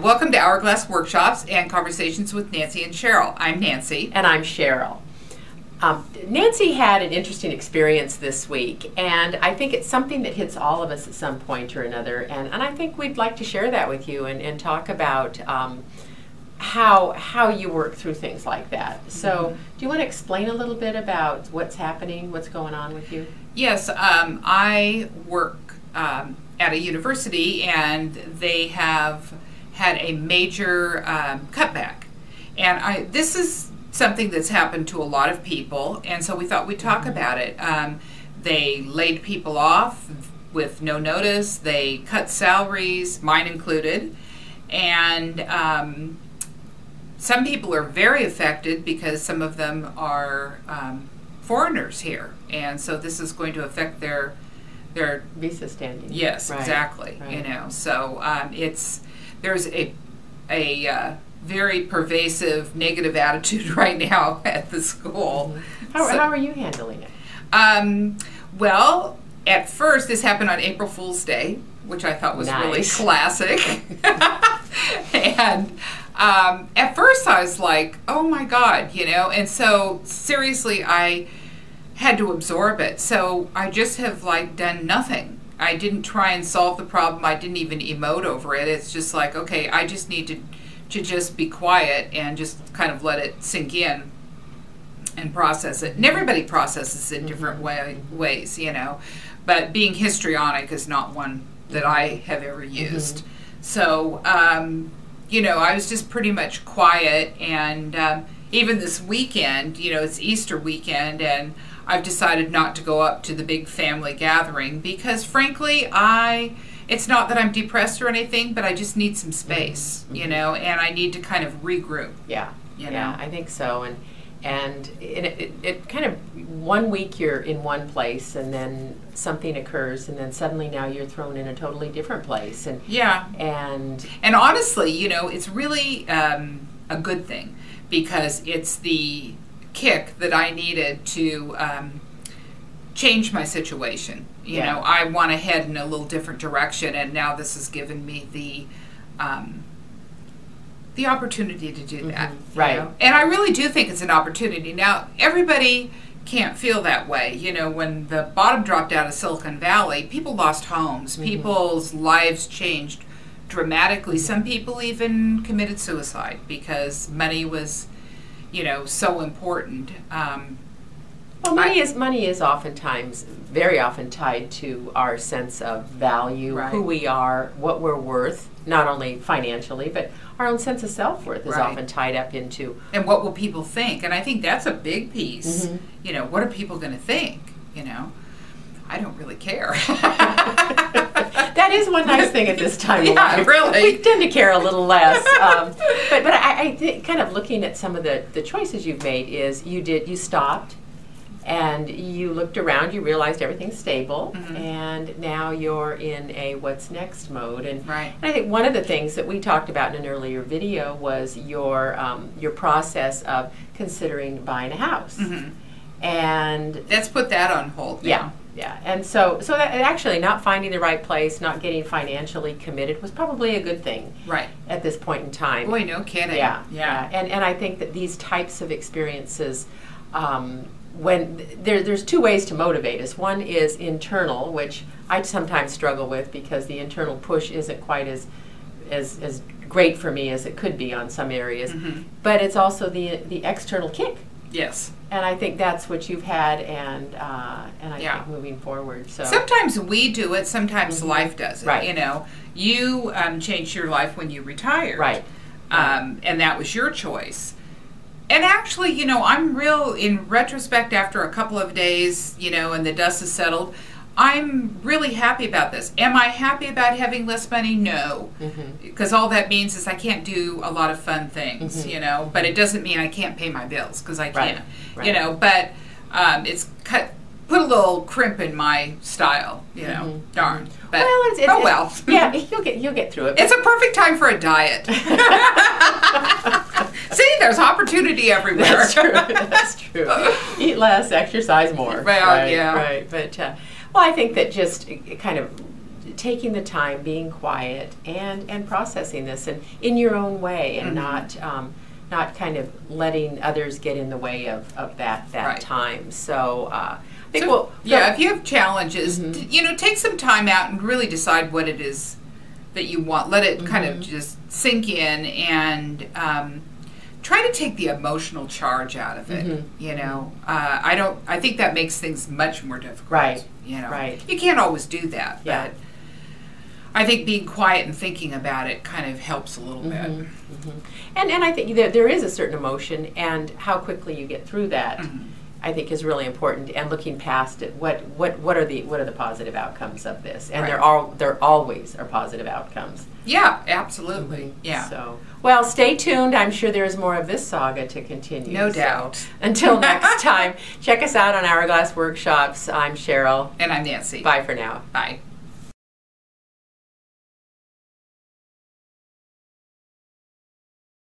Welcome to Hourglass Workshops and Conversations with Nancy and Cheryl. I'm Nancy. And I'm Cheryl. Nancy had an interesting experience this week, and I think it's something that hits all of us at some point or another, and I think we'd like to share that with you and talk about how you work through things like that. So do you want to explain a little bit about what's happening, what's going on with you? Yes, I work at a university, and they have had a major cutback. And this is something that's happened to a lot of people, and so we thought we'd talk about it. They laid people off with no notice. They cut salaries, mine included, and some people are very affected because some of them are foreigners here, and so this is going to affect their visa standing. Yes, right, exactly. Right. You know, so there's a very pervasive negative attitude right now at the school. How are you handling it? Well, at first, this happened on April Fool's Day, which I thought was really classic. And at first I was like, oh my God, you know, and so seriously I had to absorb it. So I just have done nothing. I didn't try and solve the problem. I didn't even emote over it. It's just like, okay, I just need to just be quiet and just kind of let it sink in and process it. And everybody processes it in different ways, you know. But being histrionic is not one that I have ever used. So, you know, I was just pretty much quiet. And even this weekend, you know, it's Easter weekend, and I've decided not to go up to the big family gathering because, frankly, it's not that I'm depressed or anything, but I just need some space, you know, and I need to kind of regroup. Yeah, you know? Yeah, I think so. And it kind of, 1 week you're in one place, and then something occurs, and then suddenly now you're thrown in a totally different place. And yeah, and honestly, you know, it's really a good thing because it's the kick that I needed to change my situation. You know, I want to head in a little different direction, and now this has given me the opportunity to do that. Right. You know? And I really do think it's an opportunity. Now, everybody can't feel that way. You know, when the bottom dropped out of Silicon Valley, people lost homes. People's lives changed dramatically. Some people even committed suicide because money was, you know, so important. Well, money is oftentimes, very often tied to our sense of value, who we are, what we're worth, not only financially, but our own sense of self-worth is often tied up into. And what will people think? And I think that's a big piece. You know, what are people going to think? You know, I don't really care. That is one nice thing at this time of life. Really. We tend to care a little less. But I think kind of looking at some of the choices you've made is you stopped and you looked around, you realized everything's stable, and now you're in a what's next mode. And I think one of the things that we talked about in an earlier video was your process of considering buying a house. And let's put that on hold now. Yeah, and so that actually not finding the right place, not getting financially committed was probably a good thing at this point in time. Boy, no kidding. Yeah. And I think that these types of experiences, when there's two ways to motivate us. One is internal, which I sometimes struggle with because the internal push isn't quite as great for me as it could be on some areas. But it's also the external kick. Yes. And I think that's what you've had, and I think moving forward. So sometimes we do it, sometimes life does it. You know, you changed your life when you retired. And that was your choice. And actually, you know, I'm in retrospect, after a couple of days, you know, and the dust has settled, I'm really happy about this. Am I happy about having less money? No. Because all that means is I can't do a lot of fun things, you know, but it doesn't mean I can't pay my bills, because I can, you know, but it's put a little crimp in my style, you know, darn. But, well, yeah, you'll get through it. It's a perfect time for a diet. See, there's opportunity everywhere. That's true. That's true. Eat less, exercise more. Right. But well, I think that just kind of taking the time, being quiet, and processing this and in your own way, and not kind of letting others get in the way of that Right. time. So I think So, if you have challenges, take some time out and really decide what it is that you want. Let it kind of just sink in, and try to take the emotional charge out of it. I think that makes things much more difficult. Right. Right. You can't always do that, Yeah. but I think being quiet and thinking about it kind of helps a little bit. And I think there is a certain emotion, and how quickly you get through that, I think, is really important. And looking past it, what are the positive outcomes of this? And Right. there always are positive outcomes. Yeah, absolutely. Yeah. So, well, stay tuned. I'm sure there is more of this saga to continue. No So, doubt. until next time, check us out on Hourglass Workshops. I'm Cherryll. And I'm Nancy. Bye for now. Bye.